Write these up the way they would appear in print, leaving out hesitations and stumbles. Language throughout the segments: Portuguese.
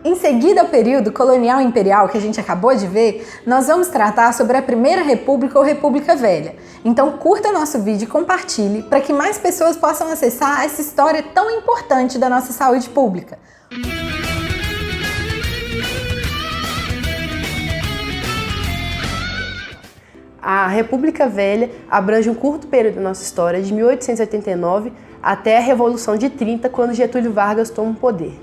Em seguida ao período colonial e imperial que a gente acabou de ver, nós vamos tratar sobre a Primeira República ou República Velha. Então curta nosso vídeo e compartilhe para que mais pessoas possam acessar essa história tão importante da nossa saúde pública. A República Velha abrange um curto período da nossa história, de 1889 até a Revolução de 30, quando Getúlio Vargas toma o poder.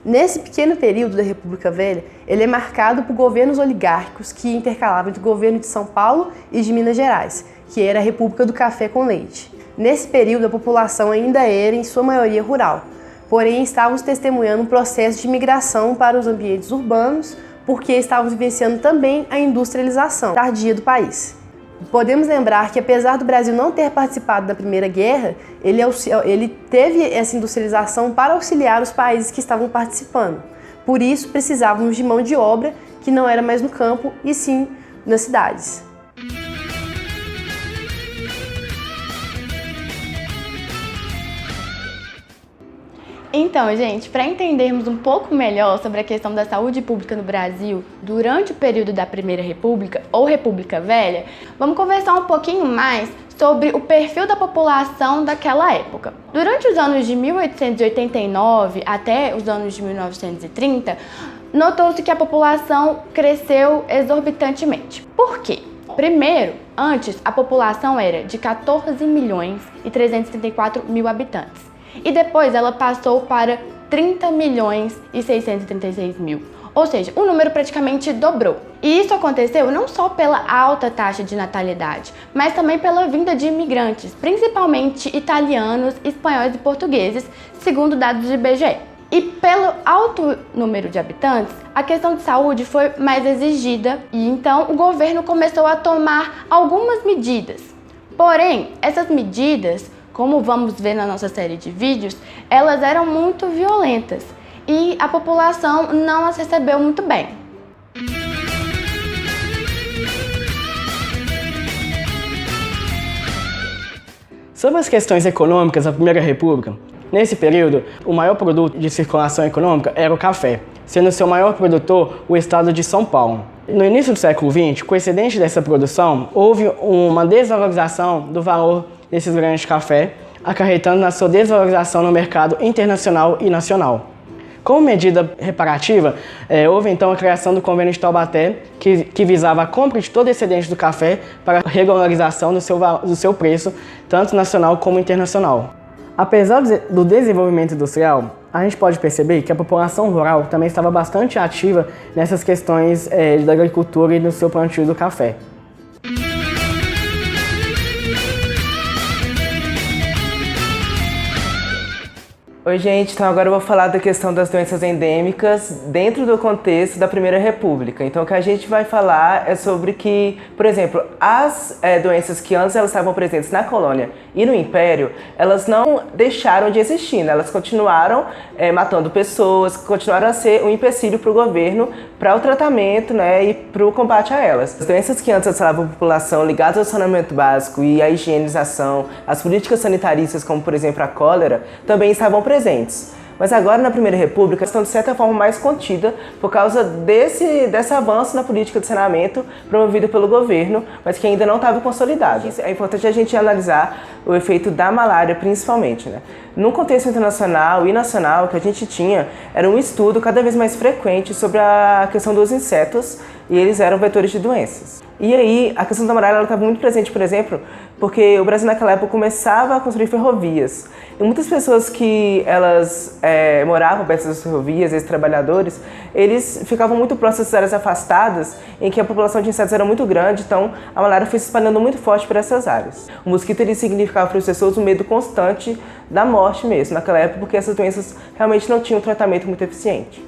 Nesse pequeno período da República Velha, ele é marcado por governos oligárquicos que intercalavam entre o governo de São Paulo e de Minas Gerais, que era a República do Café com Leite. Nesse período, a população ainda era, em sua maioria, rural, porém estávamos testemunhando um processo de migração para os ambientes urbanos, porque estávamos vivenciando também a industrialização tardia do país. Podemos lembrar que, apesar do Brasil não ter participado da Primeira Guerra, ele teve essa industrialização para auxiliar os países que estavam participando. Por isso, precisávamos de mão de obra que não era mais no campo, e sim nas cidades. Então, gente, para entendermos um pouco melhor sobre a questão da saúde pública no Brasil durante o período da Primeira República ou República Velha, vamos conversar um pouquinho mais sobre o perfil da população daquela época. Durante os anos de 1889 até os anos de 1930, notou-se que a população cresceu exorbitantemente. Por quê? Primeiro, antes a população era de 14.334.000 habitantes. E depois ela passou para 30.636.000, ou seja, o número praticamente dobrou. E isso aconteceu não só pela alta taxa de natalidade, mas também pela vinda de imigrantes, principalmente italianos, espanhóis e portugueses, segundo dados do IBGE. E pelo alto número de habitantes, a questão de saúde foi mais exigida e então o governo começou a tomar algumas medidas. Porém, essas medidas, como vamos ver na nossa série de vídeos, elas eram muito violentas e a população não as recebeu muito bem. Sobre as questões econômicas da Primeira República, nesse período, o maior produto de circulação econômica era o café, sendo seu maior produtor o estado de São Paulo. No início do século XX, com o excedente dessa produção, houve uma desvalorização do valor desses grãos de café, acarretando na sua desvalorização no mercado internacional e nacional. Como medida reparativa, houve então a criação do Convênio de Taubaté, que visava a compra de todo o excedente do café para a regularização do seu preço, tanto nacional como internacional. Apesar do desenvolvimento industrial, a gente pode perceber que a população rural também estava bastante ativa nessas questões da agricultura e no seu plantio do café. Oi, gente, então agora eu vou falar da questão das doenças endêmicas dentro do contexto da Primeira República. Então o que a gente vai falar é sobre que, por exemplo, as doenças que antes elas estavam presentes na colônia e no Império, elas não deixaram de existir, né? Elas continuaram matando pessoas, continuaram a ser um empecilho para o governo, para o tratamento, né, e para o combate a elas. As doenças que antes assolavam a população ligadas ao saneamento básico e à higienização, as políticas sanitaristas, como por exemplo a cólera, também estavam presentes. Mas agora, na Primeira República, estão de certa forma mais contida por causa desse avanço na política de saneamento promovida pelo governo, mas que ainda não estava consolidado. É importante a gente analisar o efeito da malária, principalmente, né? No contexto internacional e nacional, o que a gente tinha era um estudo cada vez mais frequente sobre a questão dos insetos, e eles eram vetores de doenças. E aí, a questão da malária estava muito presente, por exemplo, porque o Brasil naquela época começava a construir ferrovias. E muitas pessoas que elas moravam perto das ferrovias, esses trabalhadores, eles ficavam muito próximos das áreas afastadas, em que a população de insetos era muito grande, então a malária foi se espalhando muito forte por essas áreas. O mosquito ele significava para as pessoas um medo constante da morte mesmo, naquela época, porque essas doenças realmente não tinham um tratamento muito eficiente.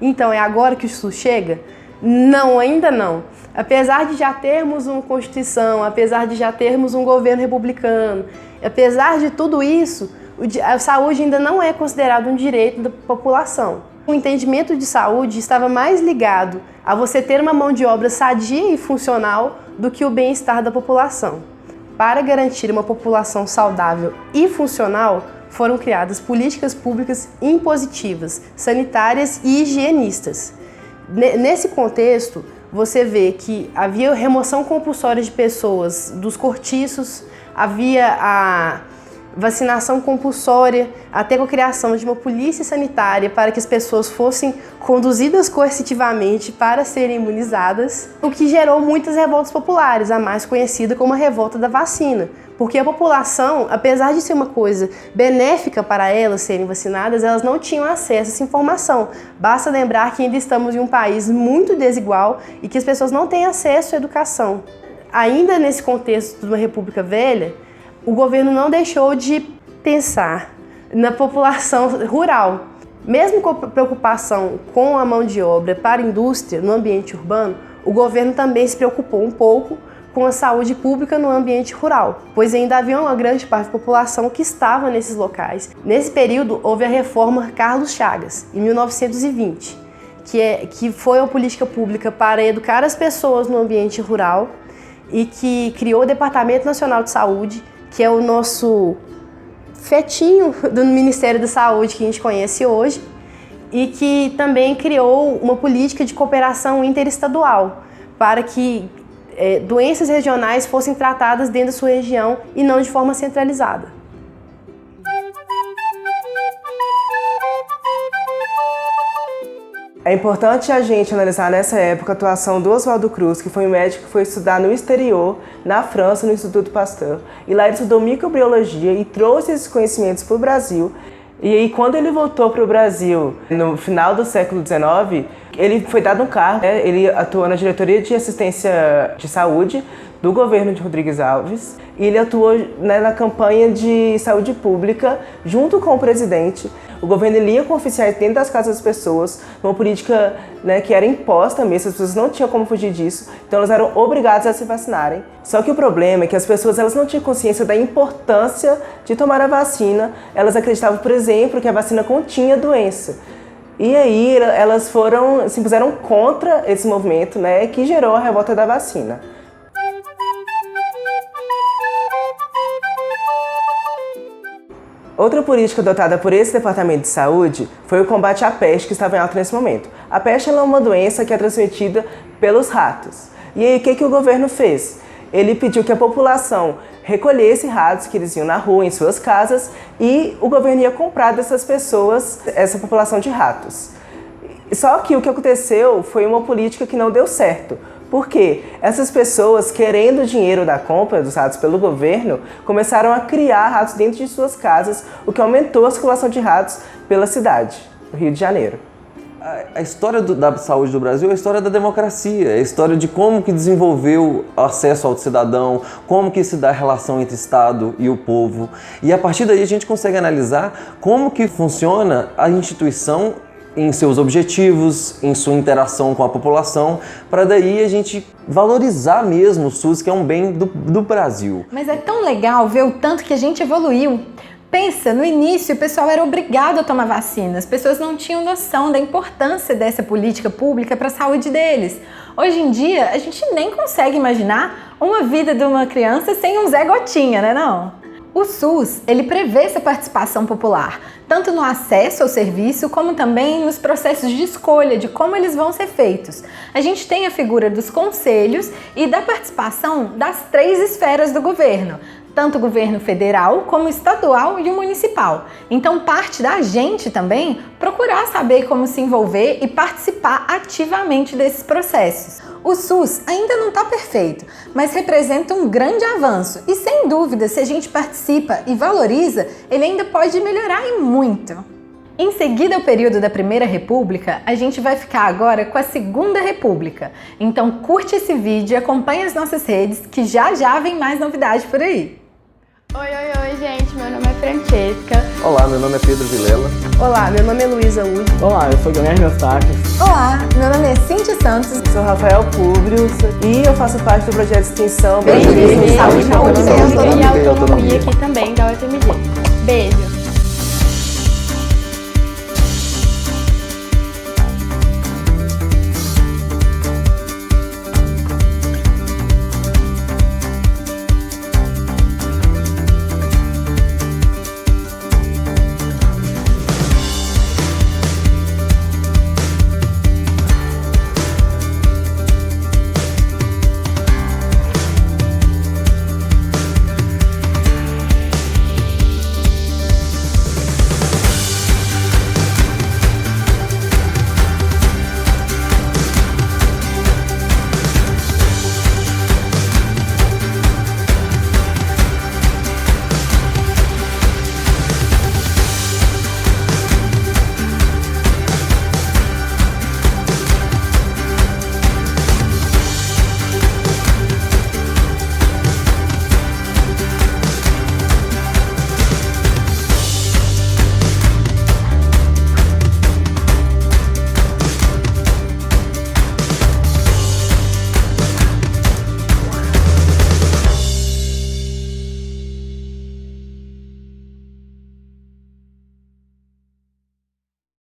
Então, é agora que o SUS chega? Não, ainda não. Apesar de já termos uma Constituição, apesar de já termos um governo republicano, apesar de tudo isso, a saúde ainda não é considerada um direito da população. O entendimento de saúde estava mais ligado a você ter uma mão de obra sadia e funcional do que o bem-estar da população. para garantir uma população saudável e funcional, foram criadas políticas públicas impositivas, sanitárias e higienistas. Nesse contexto, você vê que havia remoção compulsória de pessoas dos cortiços, havia a vacinação compulsória, até com a criação de uma polícia sanitária para que as pessoas fossem conduzidas coercitivamente para serem imunizadas, o que gerou muitas revoltas populares, a mais conhecida como a revolta da vacina. Porque a população, apesar de ser uma coisa benéfica para elas serem vacinadas, elas não tinham acesso a essa informação. Basta lembrar que ainda estamos em um país muito desigual e que as pessoas não têm acesso à educação. Ainda nesse contexto de uma república velha, o governo não deixou de pensar na população rural. Mesmo com preocupação com a mão de obra para a indústria no ambiente urbano, o governo também se preocupou um pouco com a saúde pública no ambiente rural, pois ainda havia uma grande parte da população que estava nesses locais. Nesse período, houve a reforma Carlos Chagas, em 1920, que foi uma política pública para educar as pessoas no ambiente rural e que criou o Departamento Nacional de Saúde, que é o nosso fetinho do Ministério da Saúde que a gente conhece hoje, e que também criou uma política de cooperação interestadual para que doenças regionais fossem tratadas dentro da sua região e não de forma centralizada. É importante a gente analisar nessa época a atuação do Oswaldo Cruz, que foi um médico que foi estudar no exterior, na França, no Instituto Pasteur. E lá ele estudou microbiologia e trouxe esses conhecimentos para o Brasil. E aí, quando ele voltou para o Brasil, no final do século XIX, ele foi dado um cargo, ele atuou na Diretoria de Assistência de Saúde do governo de Rodrigues Alves, e ele atuou na campanha de saúde pública junto com o presidente. O governo ia com oficiais dentro das casas das pessoas, uma política que era imposta mesmo, as pessoas não tinham como fugir disso, então elas eram obrigadas a se vacinarem. Só que o problema é que as pessoas elas não tinham consciência da importância de tomar a vacina, elas acreditavam, por exemplo, que a vacina continha doença. E aí elas se puseram contra esse movimento, que gerou a revolta da vacina. Outra política adotada por esse Departamento de Saúde foi o combate à peste, que estava em alta nesse momento. A peste é uma doença que é transmitida pelos ratos. E aí o que o governo fez? Ele pediu que a população recolhesse ratos que eles iam na rua, em suas casas, e o governo ia comprar dessas pessoas essa população de ratos. Só que o que aconteceu foi uma política que não deu certo. Porque essas pessoas, querendo o dinheiro da compra dos ratos pelo governo, começaram a criar ratos dentro de suas casas, o que aumentou a circulação de ratos pela cidade, no Rio de Janeiro. A história da saúde do Brasil é a história da democracia, é a história de como que desenvolveu o acesso ao cidadão, como que se dá a relação entre Estado e o povo. E a partir daí a gente consegue analisar como que funciona a instituição em seus objetivos, em sua interação com a população, para daí a gente valorizar mesmo o SUS, que é um bem do Brasil. Mas é tão legal ver o tanto que a gente evoluiu. Pensa, no início o pessoal era obrigado a tomar vacina, as pessoas não tinham noção da importância dessa política pública para a saúde deles. Hoje em dia, a gente nem consegue imaginar uma vida de uma criança sem um Zé Gotinha, né não? O SUS, ele prevê essa participação popular, tanto no acesso ao serviço, como também nos processos de escolha de como eles vão ser feitos. A gente tem a figura dos conselhos e da participação das 3 esferas do governo, tanto o governo federal, como estadual e o municipal. Então, parte da gente também procurar saber como se envolver e participar ativamente desses processos. O SUS ainda não está perfeito, mas representa um grande avanço e, sem dúvida, se a gente participa e valoriza, ele ainda pode melhorar e muito. Em seguida ao período da Primeira República, a gente vai ficar agora com a Segunda República. Então curte esse vídeo e acompanhe as nossas redes que já vem mais novidade por aí. Oi, gente, meu nome é Francesca. Olá, meu nome é Pedro Vilela. Olá, meu nome é Luísa Udi. Olá, eu sou Guilherme Eustáquio. Olá, meu nome é Cíntia Santos. Sou Rafael Públio e eu faço parte do projeto de extensão Beijo, saúde, e autonomia aqui também da UFMG. Beijo!